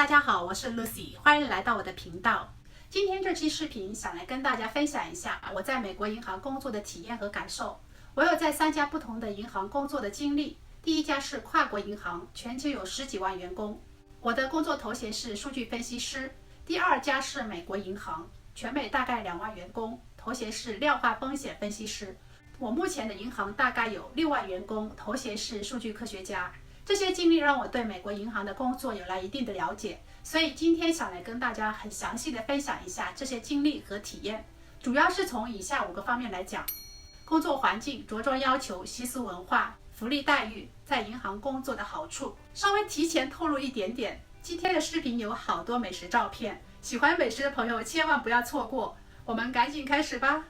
家好，我是 Lucy， 欢迎来到我的频道。今天这期视频想来跟大家分享一下我在美国银行工作的体验和感受。我有在3家不同的银行工作的经历。第一家是跨国银行，全球有10几万员工，我的工作头衔是数据分析师。第二家是美国银行，全美大概2万员工，头衔是量化风险分析师。我目前的银行大概有6万员工，头衔是数据科学家。这些经历让我对美国银行的工作有了一定的了解，所以今天想来跟大家很详细的分享一下这些经历和体验，主要是从以下5个方面来讲：工作环境、着装要求、习俗文化、福利待遇，在银行工作的好处。稍微提前透露一点点，今天的视频有好多美食照片，喜欢美食的朋友千万不要错过。我们赶紧开始吧。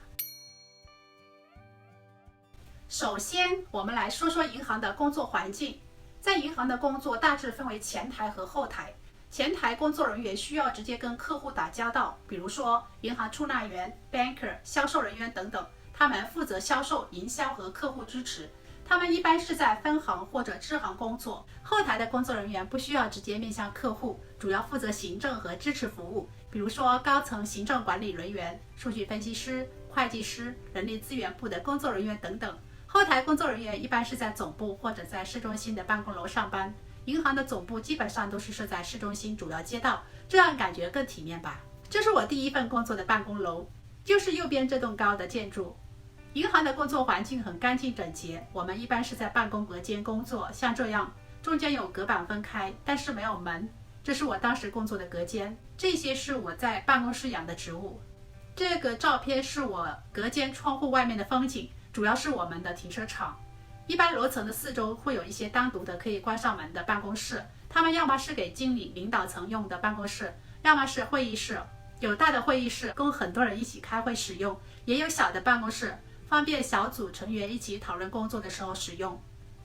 首先，我们来说说银行的工作环境。在银行的工作大致分为前台和后台。前台工作人员需要直接跟客户打交道，比如说银行出纳员、banker、销售人员等等，他们负责销售、营销和客户支持。他们一般是在分行或者支行工作。后台的工作人员不需要直接面向客户，主要负责行政和支持服务，比如说高层行政管理人员、数据分析师、会计师、人力资源部的工作人员等等。后台工作人员一般是在总部或者在市中心的办公楼上班。银行的总部基本上都是设在市中心主要街道，这样感觉更体面吧。这是我第一份工作的办公楼，就是右边这栋高的建筑。银行的工作环境很干净整洁，我们一般是在办公隔间工作，像这样，中间有隔板分开，但是没有门。这是我当时工作的隔间，这些是我在办公室养的植物。这个照片是我隔间窗户外面的风景，主要是我们的停车场。一般楼层的四周会有一些单独的可以关上门的办公室，他们要么是给经理、领导层用的办公室，要么是会议室。有大的会议室供很多人一起开会使用，也有小的办公室，方便小组成员一起讨论工作的时候使用。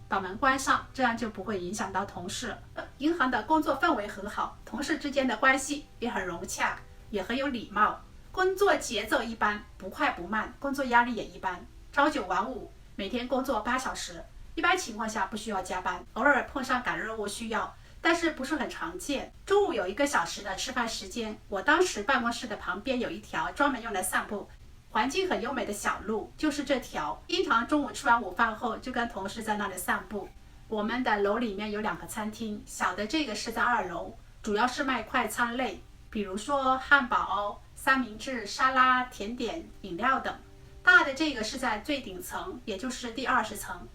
把门关上，这样就不会影响到同事。银行的工作氛围很好，同事之间的关系也很融洽，也很有礼貌。工作节奏一般，不快不慢，工作压力也一般。朝9晚5，每天工作8小时，一般情况下不需要加班，偶尔碰上赶任务需要，但是不是很常见。中午有1个小时的吃饭时间，我当时办公室的旁边有一条专门用来散步，环境很优美的小路，就是这条。经常中午吃完午饭后就跟同事在那里散步。我们的楼里面有2个餐厅，小的这个是在2楼，主要是卖快餐类，比如说汉堡、三明治、沙拉、甜点、饮料等。大的这个是在最顶层，也就是第20层。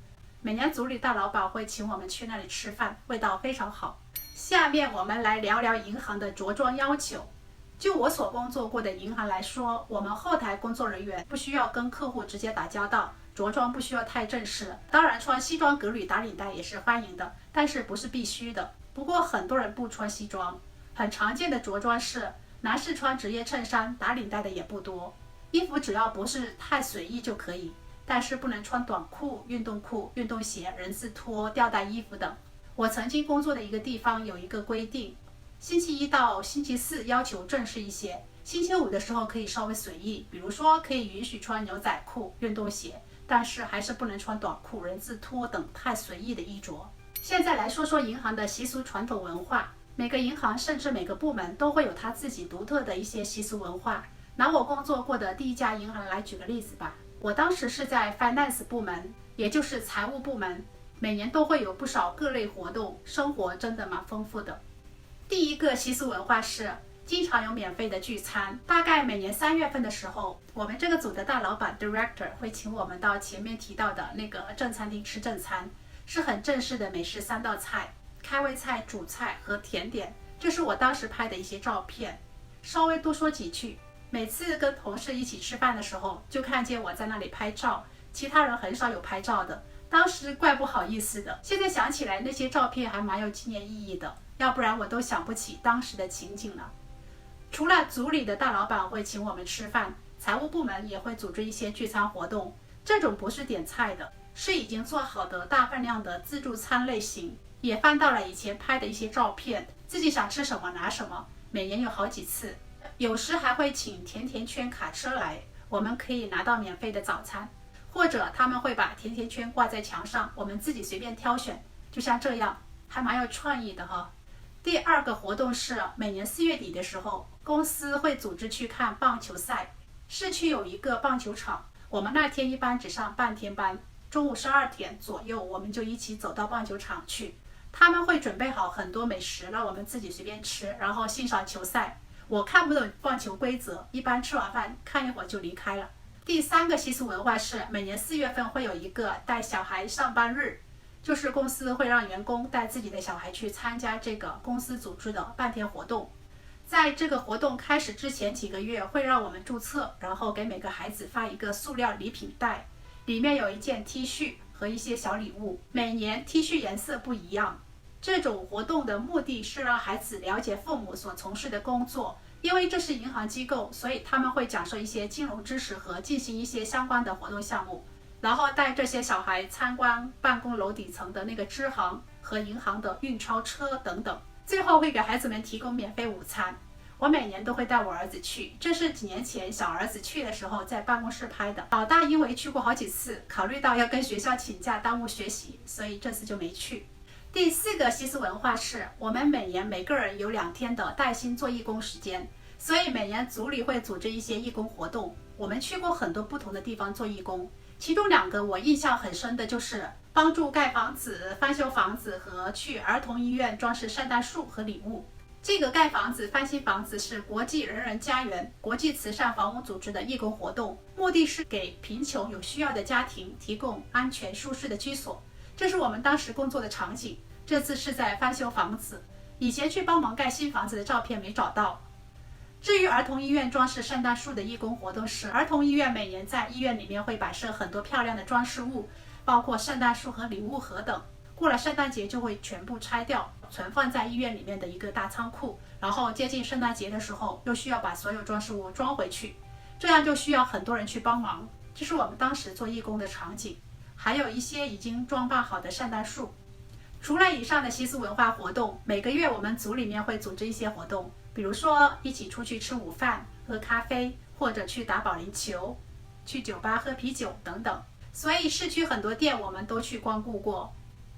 每年组里大老板会请我们去那里吃饭，味道非常好。下面我们来聊聊银行的着装要求。就我所工作过的银行来说，我们后台工作人员不需要跟客户直接打交道，着装不需要太正式。当然穿西装革履打领带也是欢迎的，但是不是必须的。不过很多人不穿西装，很常见的着装是男士穿职业衬衫，打领带的也不多。衣服只要不是太随意就可以，但是不能穿短裤、运动裤、运动鞋、人字拖、吊带衣服等。我曾经工作的一个地方有一个规定，星期1到星期4要求正式一些，星期5的时候可以稍微随意，比如说可以允许穿牛仔裤、运动鞋，但是还是不能穿短裤、人字拖等太随意的衣着。现在来说说银行的习俗传统文化。每个银行甚至每个部门都会有它自己独特的一些习俗文化。拿我工作过的第1家银行来举个例子吧，我当时是在 finance 部门，也就是财务部门，每年都会有不少各类活动，生活真的蛮丰富的。第1个习俗文化是经常有免费的聚餐，大概每年3月份的时候，我们这个组的大老板 director 会请我们到前面提到的那个正餐厅吃正餐，是很正式的美式3道菜，开胃菜、主菜和甜点。这是我当时拍的一些照片。稍微多说几句，每次跟同事一起吃饭的时候，就看见我在那里拍照，其他人很少有拍照的，当时怪不好意思的。现在想起来那些照片还蛮有纪念意义的，要不然我都想不起当时的情景了。除了组里的大老板会请我们吃饭，财务部门也会组织一些聚餐活动，这种不是点菜的，是已经做好的大分量的自助餐类型。也翻到了以前拍的一些照片，自己想吃什么拿什么，每年有好几次。有时还会请甜甜圈卡车来，我们可以拿到免费的早餐，或者他们会把甜甜圈挂在墙上，我们自己随便挑选，就像这样，还蛮有创意的哈。第二个活动是每年4月底的时候，公司会组织去看棒球赛。市区有一个棒球场，我们那天一般只上半天班，中午12点左右我们就一起走到棒球场去。他们会准备好很多美食，让我们自己随便吃，然后欣赏球赛。我看不懂棒球规则，一般吃完饭看一会儿就离开了。第三个习俗文化是每年4月份会有一个带小孩上班日，就是公司会让员工带自己的小孩去参加这个公司组织的半天活动。在这个活动开始之前几个月会让我们注册，然后给每个孩子发一个塑料礼品袋，里面有一件 T 恤和一些小礼物，每年 T 恤颜色不一样。这种活动的目的是让孩子了解父母所从事的工作，因为这是银行机构，所以他们会讲授一些金融知识和进行一些相关的活动项目，然后带这些小孩参观办公楼底层的那个支行和银行的运钞车等等。最后会给孩子们提供免费午餐。我每年都会带我儿子去，这是几年前小儿子去的时候在办公室拍的。老大因为去过好几次，考虑到要跟学校请假耽误学习，所以这次就没去。第四个习俗文化是我们每年每个人有2天的带薪做义工时间，所以每年组里会组织一些义工活动。我们去过很多不同的地方做义工，其中2个我印象很深的就是帮助盖房子、翻修房子和去儿童医院装饰圣诞树和礼物。这个盖房子、翻新房子是国际人人家园国际慈善房屋组织的义工活动，目的是给贫穷有需要的家庭提供安全舒适的居所。这是我们当时工作的场景，这次是在翻修房子，以前去帮忙盖新房子的照片没找到。至于儿童医院装饰圣诞树的义工活动是，儿童医院每年在医院里面会摆设很多漂亮的装饰物，包括圣诞树和礼物盒等。过了圣诞节就会全部拆掉，存放在医院里面的一个大仓库，然后接近圣诞节的时候又需要把所有装饰物装回去，这样就需要很多人去帮忙。这是我们当时做义工的场景，还有一些已经装扮好的圣诞树。除了以上的习俗文化活动，每个月我们组里面会组织一些活动，比如说一起出去吃午饭、喝咖啡，或者去打保龄球、去酒吧喝啤酒等等。所以市区很多店我们都去光顾过。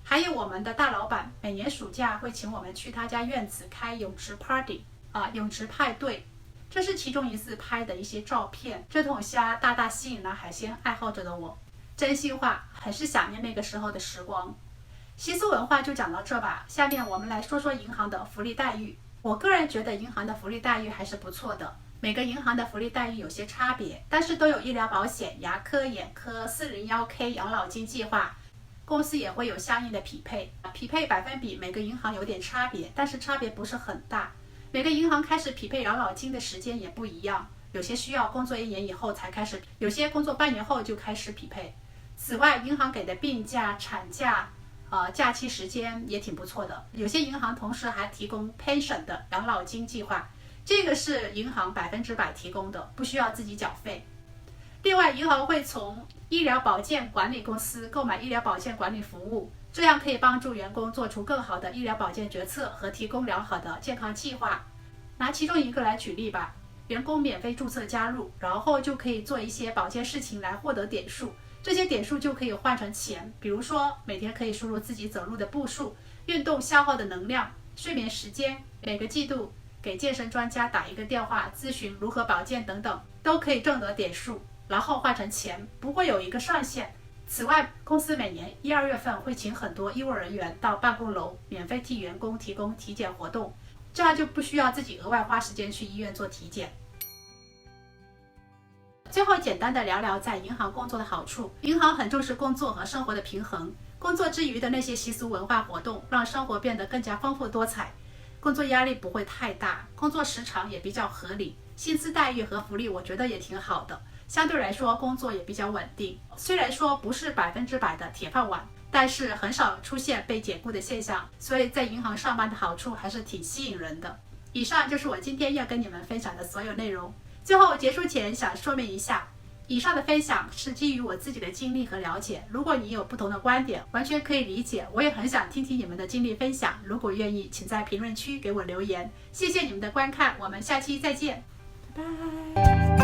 还有我们的大老板每年暑假会请我们去他家院子开泳池 party 泳池派对，这是其中一次拍的一些照片。这桶虾大大吸引了海鲜爱好者的我，真心话很是想念那个时候的时光。习俗文化就讲到这吧，下面我们来说说银行的福利待遇。我个人觉得银行的福利待遇还是不错的，每个银行的福利待遇有些差别，但是都有医疗保险、牙科、眼科、401k 养老金计划，公司也会有相应的匹配百分比，每个银行有点差别，但是差别不是很大。每个银行开始匹配养老金的时间也不一样，有些需要工作1年以后才开始，有些工作半年后就开始匹配。此外，银行给的病假、产假假期时间也挺不错的，有些银行同时还提供 pension 的养老金计划，这个是银行100%提供的，不需要自己缴费。另外，银行会从医疗保健管理公司购买医疗保健管理服务，这样可以帮助员工做出更好的医疗保健决策和提供良好的健康计划。拿其中一个来举例吧，员工免费注册加入，然后就可以做一些保健事情来获得点数，这些点数就可以换成钱，比如说每天可以输入自己走路的步数、运动消耗的能量、睡眠时间，每个季度给健身专家打一个电话咨询如何保健等等，都可以挣得点数，然后换成钱，不会有一个上限。此外，公司每年1、2月份会请很多医务人员到办公楼，免费替员工提供体检活动，这样就不需要自己额外花时间去医院做体检。最后简单的聊聊在银行工作的好处。银行很重视工作和生活的平衡，工作之余的那些习俗文化活动让生活变得更加丰富多彩，工作压力不会太大，工作时长也比较合理，薪资待遇和福利我觉得也挺好的，相对来说工作也比较稳定。虽然说不是100%的铁饭碗，但是很少出现被解雇的现象，所以在银行上班的好处还是挺吸引人的。以上就是我今天要跟你们分享的所有内容。最后结束前想说明一下，以上的分享是基于我自己的经历和了解，如果你有不同的观点，完全可以理解，我也很想听听你们的经历分享，如果愿意请在评论区给我留言。谢谢你们的观看，我们下期再见，拜拜。